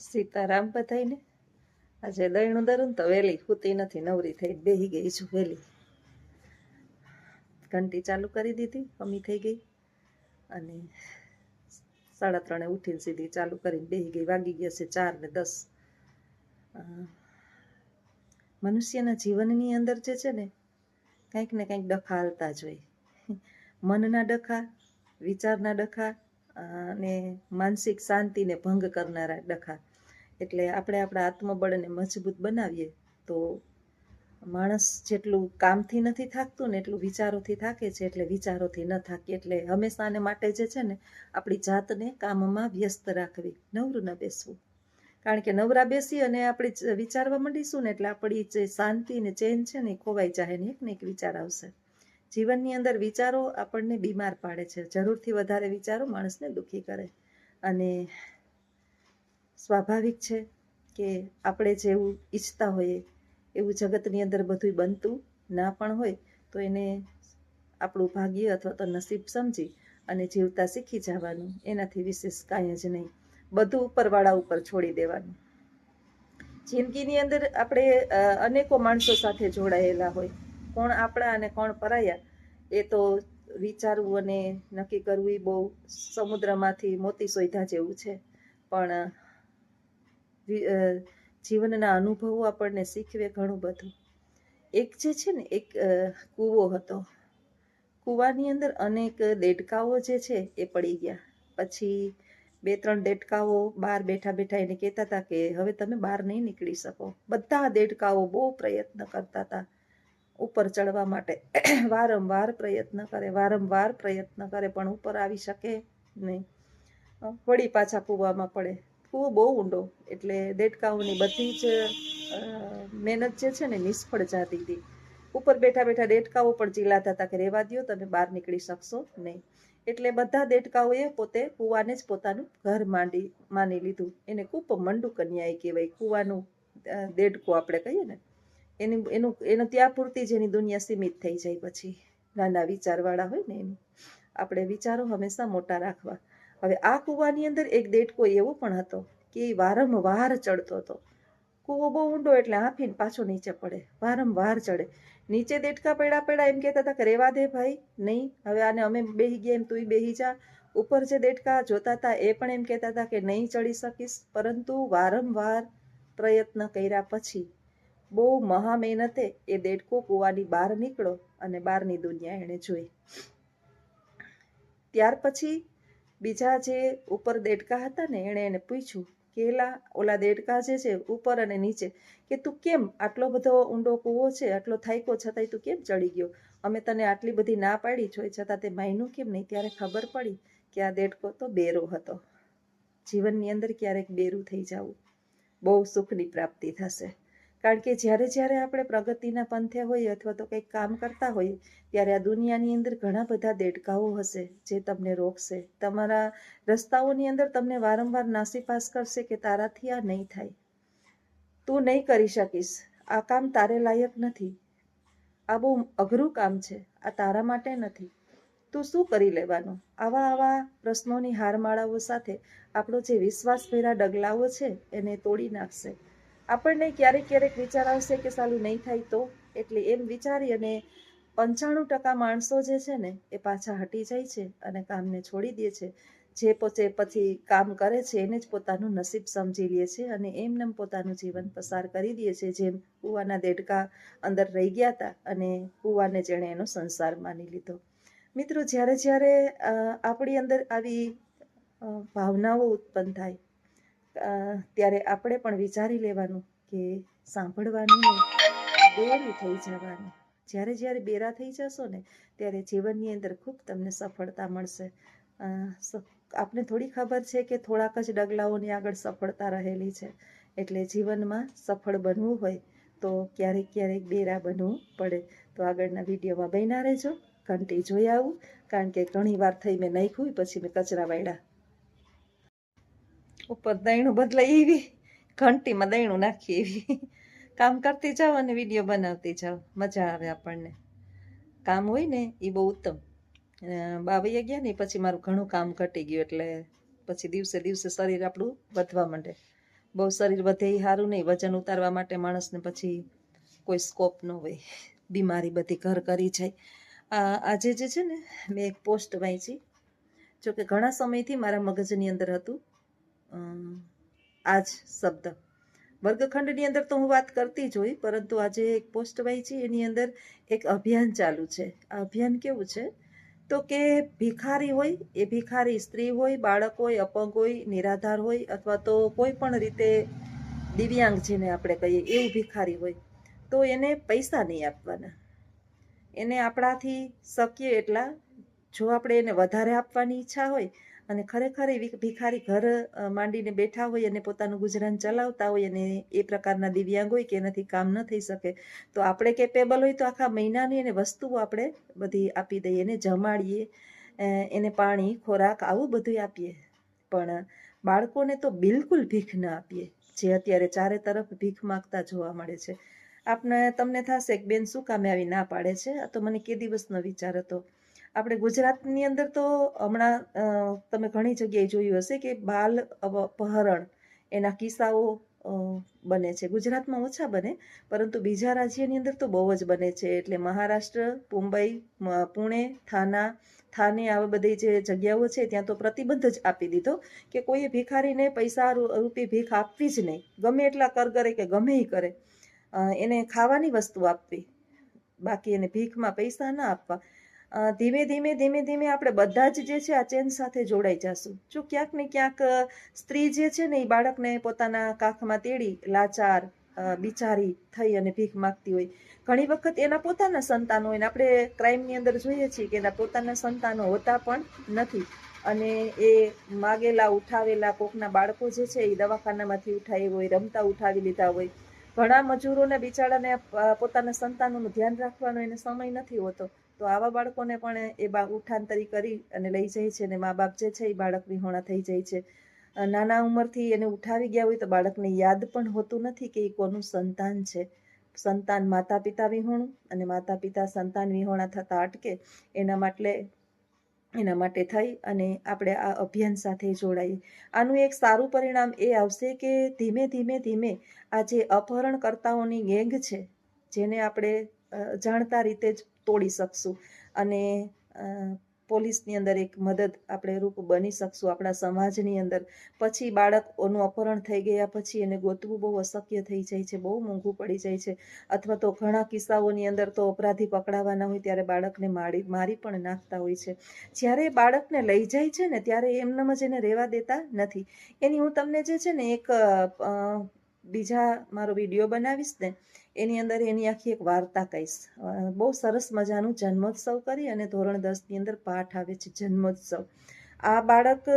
સીતારામ બધાઈને આજે દહીણું દરું તો વહેલી સૂતી નથી, નવરી થઈ બેહી ગઈ છું વહેલી. ઘંટી ચાલુ કરી દીધી, અમી થઈ ગઈ અને 3:30 ઉઠીને સીધી ચાલુ કરીને બેહી ગઈ. વાગી ગયા છે 4:10. મનુષ્યના જીવનની અંદર જે છે ને કંઈક ને કંઈક ડખા હાલતા જ હોય. મનના ડખા, વિચારના ડખા અને માનસિક શાંતિને ભંગ કરનારા ડખા. એટલે આપણે આપણા આત્મબળને મજબૂત બનાવીએ તો માણસ જેટલું કામથી નથી થાકતું ને એટલું વિચારોથી થાકે છે, એટલે વિચારોથી ન થાકીએ. એટલે હંમેશાને માટે જે છે ને આપણી જાતને કામમાં વ્યસ્ત રાખવી, નવરું ન બેસવું. કારણ કે નવરા બેસી અને આપણે વિચારવા માંડીશું ને એટલે આપણી જે શાંતિ ને ચેન છે ને એ ખોવાઈ જાય ને એક વિચાર આવશે. જીવનની અંદર વિચારો આપણને બીમાર પાડે છે. જરૂરથી વધારે વિચારો માણસને દુઃખી કરે. અને સ્વાભાવિક છે કે આપણે જેવું ઈચ્છતા હોઈએ એવું જગતની અંદર બધું બનતું ના પણ હોય તો એને આપણું ભાગ્ય અથવા તો નસીબ સમજી અને જીવતા શીખી જવાનું. એનાથી વિશેષ કાંઈ જ નહીં. બધું ઉપરવાળા ઉપર છોડી દેવાનું. જિંદગીની અંદર આપણે અનેકો માણસો સાથે જોડાયેલા હોય. કોણ આપણા અને કોણ પરાયા એ તો વિચારવું અને નક્કી કરવું એ બહુ સમુદ્રમાંથી મોતી શોધ્યા જેવું છે. પણ જીવનના અનુભવો આપણને શીખવે ઘણું બધું. એક જે છે ને એક કૂવો હતો. કૂવાની અંદર અનેક દેડકાઓ જે છે એ પડી ગયા. પછી 2-3 દેડકાઓ બહાર બેઠા બેઠા એને કહેતા હતા કે હવે તમે બહાર નહીં નીકળી શકો. બધા દેડકાઓ બહુ પ્રયત્ન કરતા હતા ઉપર ચડવા માટે. વારંવાર પ્રયત્ન કરે પણ ઉપર આવી શકે નહીં. વળી પાછા કૂવામાં પડે. કૂવો બહુ ઊંડો એટલે દેડકાઓની બધી જ મહેનત જે છે ને નિષ્ફળ જતી હતી. ઉપર બેઠા બેઠા દેડકાઓ પણ ચીલાતા હતા કે રહેવા દ્યો, તમે બહાર નીકળી શકશો નહીં. એટલે બધા દેડકાઓએ પોતે કૂવાને જ પોતાનું ઘર માની લીધું. એને કૂપ મંડુ કન્યાએ કહેવાય. કૂવાનું દેડકો આપણે કહીએ ને એનું ત્યાં પૂરતી જ એની દુનિયા સીમિત થઈ જાય. પછી નાના વિચારવાળા હોય ને એની આપણે વિચારો હંમેશા મોટા રાખવા. હવે આ કૂવાની અંદર એક દેડકો એવો પણ હતો કે એ વારંવાર ચડતો હતો. કૂવો બહુ ઊંડો એટલે હાંફીને પાછો નીચે પડે, વારંવાર ચડે. નીચે દેડકા પડ્યા એમ કહેતા હતા કે રેવા દે ભાઈ, નહીં હવે આને અમે બેહી ગયા એમ તું બેહી જા. ઉપર જે દેડકા જોતા હતા એ પણ એમ કહેતા હતા કે નહીં ચડી શકીશ. પરંતુ વારંવાર પ્રયત્ન કર્યા પછી બહુ મહા મહેનતે એ દેડકો કૂવાની બહાર નીકળો અને બહારની દુનિયા એણે જોઈ. ત્યાર પછી બીજા જે ઉપર દેડકા હતા ને એણે એને પૂછ્યું કે ઓલા દેડકા જે છે ઉપર અને નીચે, કે તું કેમ આટલો બધો ઊંડો કૂવો છે, આટલો થાક્યો છતાંય તું કેમ ચડી ગયો? અમે તને આટલી બધી ના પાડી છો છતાં તે માન્યું કેમ નહીં? ત્યારે ખબર પડી કે આ દેડકો તો બેરો હતો. જીવનની અંદર ક્યારેક બેરું થઈ જવું બહુ સુખની પ્રાપ્તિ થશે. કારણ કે જ્યારે આપણે પ્રગતિના પંથે હોઈએ અથવા તો કંઈક કામ કરતા હોઈએ ત્યારે આ દુનિયાની અંદર ઘણા બધા દેડકાઓ હશે જે તમને રોકશે. તમારા રસ્તાઓની અંદર તમને વારંવાર નાસીપાસ કરશે કે તારાથી આ નહીં થાય, તું નહીં કરી શકીશ, આ કામ તારે લાયક નથી, આ બહુ અઘરું કામ છે, આ તારા માટે નથી, તું શું કરી લેવાનું? આવા પ્રશ્નોની હારમાળાઓ સાથે આપણો જે વિશ્વાસભર્યા ડગલાઓ છે એને તોડી નાખશે. આપણને ક્યારેક વિચાર આવશે કે સાલું નહીં થાય તો, એટલે એમ વિચારી અને 95% માણસો જે છે ને એ પાછા હટી જાય છે અને કામને છોડી દે છે. જે પછી કામ કરે છે એને જ પોતાનું નસીબ સમજી લે છે અને એમને પોતાનું જીવન પસાર કરી દે છે. જેમ કૂવાના દેડકા અંદર રહી ગયા હતા અને કૂવાને જેણે એનો સંસાર માની લીધો. મિત્રો, જ્યારે આપણી અંદર આવી ભાવનાઓ ઉત્પન્ન થાય ત્યારે આપણે પણ વિચારી લેવાનું કે સાંભળવાનું નહીં, બેરું થઈ જવાનું. જ્યારે બેરા થઈ જશો ને ત્યારે જીવનની અંદર ખૂબ તમને સફળતા મળશે. આપને થોડી ખબર છે કે થોડાક જ ડગલાઓની આગળ સફળતા રહેલી છે. એટલે જીવનમાં સફળ બનવું હોય તો ક્યારેક બેરા બનવું પડે. તો આગળના વિડીયોમાં બન્યા રહેજો. ઘંટી જોઈ આવું, કારણ કે ઘણી વાર થઈ મેં નાખ્યું પછી મેં કચરા વાળ્યા. ઉપર દહીણું બદલાય એવી, ઘંટીમાં દહીણું નાખી એવી. કામ કરતી જાઓ અને વિડીયો બનાવતી જાઓ, મજા આવે આપણને. કામ હોય ને એ બહુ ઉત્તમ. બાવૈયા ગયા ને પછી મારું ઘણું કામ ઘટી ગયું એટલે પછી દિવસે શરીર આપણું વધવા માંડે. બહુ શરીર વધે એ સારું નહીં, વજન ઉતારવા માટે માણસને પછી કોઈ સ્કોપ ન હોય, બીમારી બધી ઘર કરી જાય. આજે જે છે ને મેં એક પોસ્ટ વાંચી, જોકે ઘણા સમયથી મારા મગજની અંદર હતું આ જ શબ્દ. વર્ગખંડની અંદર તો હું વાત કરતી જ હોય, પરંતુ આજે એક પોસ્ટ વાંચી, એની અંદર એક અભિયાન ચાલુ છે. આ અભિયાન કેવું છે તો કે ભિખારી હોય, એ ભિખારી સ્ત્રી હોય, બાળક હોય, અપંગ હોય, નિરાધાર હોય, અથવા તો કોઈ પણ રીતે દિવ્યાંગ જેને આપણે કહીએ એવું ભિખારી હોય, તો એને પૈસા નહીં આપવાના. એને આપણાથી શક્ય એટલા, જો આપણે એને વધારે આપવાની ઈચ્છા હોય અને ખરેખર એ ભિખારી ઘર માંડીને બેઠા હોય અને પોતાનું ગુજરાન ચલાવતા હોય અને એ પ્રકારના દિવ્યાંગ હોય કે એનાથી કામ ન થઈ શકે, તો આપણે કેપેબલ હોય તો આખા મહિનાની એને વસ્તુઓ આપણે બધી આપી દઈએ, એને જમાડીએ, એને પાણી, ખોરાક આવું બધું આપીએ. પણ બાળકોને તો બિલકુલ ભીખ ન આપીએ, જે અત્યારે ચારે તરફ ભીખ માગતા જોવા મળે છે. તમને થશે કે બેન શું કામે આવી ના પાડે છે, આ તો મને કે દિવસનો વિચાર હતો. આપણે ગુજરાતની અંદર તો હમણાં તમે ઘણી જગ્યાએ જોયું હશે કે બાલ અપહરણ એના કિસ્સાઓ બને છે. ગુજરાતમાં ઓછા બને, પરંતુ બીજા રાજ્યની અંદર તો બહુ જ બને છે. એટલે મહારાષ્ટ્ર, મુંબઈ, પુણે, થાને આવા બધી જે જગ્યાઓ છે ત્યાં તો પ્રતિબંધ જ આપી દીધો કે કોઈએ ભિખારીને પૈસા રૂપી ભીખ આપવી જ નહીં, ગમે એટલા કર કરે કે ગમે એ કરે, એને ખાવાની વસ્તુ આપવી, બાકી એને ભીખમાં પૈસા ના આપવા. ધીમે ધીમે આપણે બધા જ જે છે આ ચેન સાથે જોડાઈ જશું. જો ક્યાંક ને ક્યાંક સ્ત્રી જે છે ને એ બાળકને પોતાના કાખમાં તેડી લાચાર બિચારી થઈ અને ભીખ માગતી હોય, ઘણી વખત એના પોતાના સંતાનો હોય, આપણે ક્રાઇમની અંદર જોઈએ છીએ કે એના પોતાના સંતાનો હોતા પણ નથી, અને એ માગેલા ઉઠાવેલા કોકના બાળકો જે છે એ દવાખાનામાંથી ઉઠાવી હોય, રમતા ઉઠાવી લીધા હોય. ઘણા મજૂરોને બિચારાને પોતાના સંતાનોનું ધ્યાન રાખવાનો એને સમય નથી હોતો, તો આવા બાળકોને પણ એ ઉઠાંતરી કરી અને લઈ જાય છે, અને મા બાપ જે છે એ બાળક વિહોણા થઈ જાય છે. નાના ઉંમરથી એને ઉઠાવી ગયા હોય તો બાળકને યાદ પણ હોતું નથી કે એ કોનું સંતાન છે. સંતાન માતા પિતા વિહોણું અને માતા પિતા સંતાન વિહોણા થતા અટકે, એના માટે થઈ અને આપણે આ અભિયાન સાથે જોડાઈએ. આનું એક સારું પરિણામ એ આવશે કે ધીમે ધીમે આ જે અપહરણકર્તાઓની ગેંગ છે, જેને આપણે જાણતા રીતે જ તોડી શકશું અને પોલીસની અંદર એક મદદ આપણે રૂપ બની શકશું આપણા સમાજની અંદર. પછી બાળકોનું અપહરણ થઈ ગયા પછી એને ગોતવું બહુ અશક્ય થઈ જાય છે, બહુ મોંઘું પડી જાય છે. અથવા તો ઘણા કિસ્સાઓની અંદર તો અપરાધી પકડાવાના હોય ત્યારે બાળકને મારી પણ નાખતા હોય છે. જ્યારે બાળકને લઈ જાય છે ને ત્યારે એમનેમ જ એને રહેવા દેતા નથી. એની હું તમને જે છે ને એક બીજા મારો વિડીયો બનાવીશ ને એની અંદર એની આખી એક વાર્તા કહીશ. બહુ સરસ મજાનું જન્મોત્સવ કરી અને ધોરણ 10ની અંદર પાઠ આવે છે જન્મોત્સવ. આ બાળક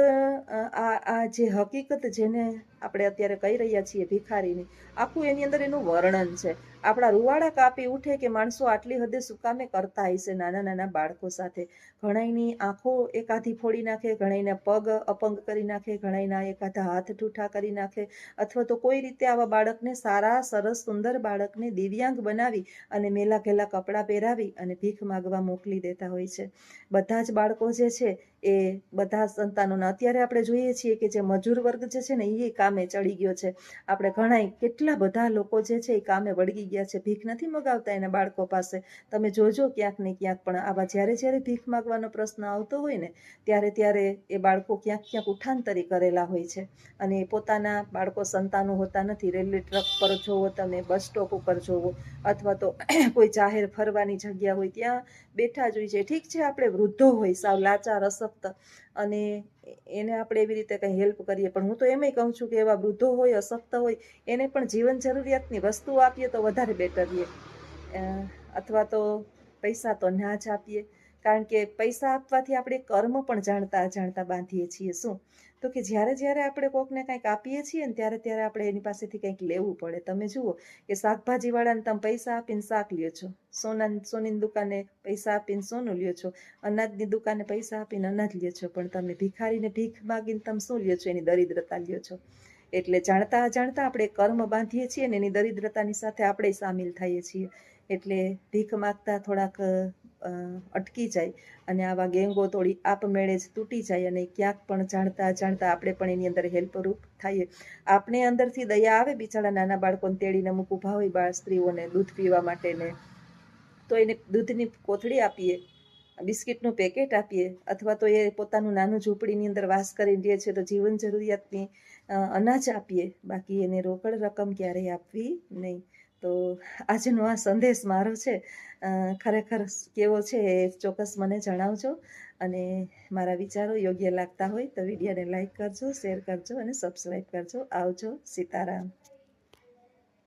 આ જે હકીકત જેને આપણે અત્યારે કહી રહ્યા છીએ ભિખારીની, આખું એની અંદર એનું વર્ણન છે. આપણા રૂવાડા કાપી ઉઠે કે માણસો આટલી હદે સુકામે કરતા હશે નાના નાના બાળકો સાથે. ઘણાઈની આંખો એકાધી ફોડી નાખે, ઘણાઈના પગ અપંગ કરી નાખે, ઘણાઈના એકાધા હાથ ઠૂઠા કરી નાખે, અથવા તો કોઈ રીતે આવા બાળકને સારા સરસ સુંદર બાળકને દિવ્યાંગ બનાવી અને મેલા ઘેલા કપડાં પહેરાવી અને ભીખ માગવા મોકલી દેતા હોય છે. બધા જ બાળકો જે છે એ બધા સંતાનોના અત્યારે આપણે જોઈએ છીએ કે જે મજૂર વર્ગ જે છે ને એ કામે ચડી ગયો છે. આપણે ઘણાય કેટલા બધા લોકો જે છે એ કામે વળગી ગયા છે, ભીખ નથી મગાવતા એના બાળકો પાસે. તમે જોજો ક્યાંક ને ક્યાંક, પણ આવા જ્યારે ભીખ માગવાનો પ્રશ્ન આવતો હોય ને ત્યારે એ બાળકો ક્યાંક ઉઠાંતરી કરેલા હોય છે અને પોતાના બાળકો સંતાનો હોતા નથી. રેલવે ટ્રક પર જોવો તમે, બસ સ્ટોપ ઉપર જોવો, અથવા તો કોઈ જાહેર ફરવાની જગ્યા હોય ત્યાં બેઠા જ હોય છે. ઠીક છે આપણે વૃદ્ધો હોય સાવ લાચાર અશક્ત અને એને આપણે એવી રીતે કંઈ હેલ્પ કરીએ, પણ હું તો એમ કહું છું કે એવા વૃદ્ધો હોય અશક્ત હોય એને પણ જીવન જરૂરિયાતની વસ્તુઓ આપીએ તો વધારે બેટર રહે. અથવા તો પૈસા તો ના જ આપીએ, કારણ કે પૈસા આપવાથી આપણે કર્મ પણ જાણતા બાંધીએ છીએ. શું તો કે જ્યારે આપણે કોકને કંઈક આપીએ છીએ ને ત્યારે આપણે એની પાસેથી કંઈક લેવું પડે. તમે જુઓ કે શાકભાજીવાળાને તમે પૈસા આપીને શાક લ્યો છો, સોનીની દુકાને પૈસા આપીને સોનું લ્યો છો, અનાજની દુકાને પૈસા આપીને અનાજ લ્યો છો, પણ તમે ભિખારીને ભીખ માગીને તમે શું લ્યો છો? એની દરિદ્રતા લ્યો છો. એટલે જાણતા અજાણતા આપણે કર્મ બાંધીએ છીએ ને એની દરિદ્રતાની સાથે આપણે સામેલ થઈએ છીએ. એટલે ભીખ માગતા થોડાક અટકી જાય અને આવા ગેંગો થોડી આપમેળે જ તૂટી જાય અને ક્યાંક પણ જાણતા જાણતા આપણે પણ એની અંદર હેલ્પરૂપ થઈએ. આપણે અંદરથી દયા આવે, બિચારા નાના બાળકોને તેડીને અમુક ઊભા હોય બાળ સ્ત્રીઓને દૂધ પીવા માટે ને, તો એને દૂધની કોથળી આપીએ, બિસ્કિટનું પેકેટ આપીએ, અથવા તો એ પોતાનું નાનું ઝૂંપડીની અંદર વાસ કરીને રહે છે તો જીવન જરૂરિયાતની અનાજ આપીએ, બાકી એને રોકડ રકમ ક્યારેય આપવી નહીં. તો આજનો આ સંદેશ મારો છે, ખરેખર કેવો છે એ ચોક્કસ મને જણાવજો. અને મારા વિચારો યોગ્ય લાગતા હોય તો વિડીયોને લાઈક કરજો, શેર કરજો અને સબસ્ક્રાઈબ કરજો. આવજો. સીતારામ.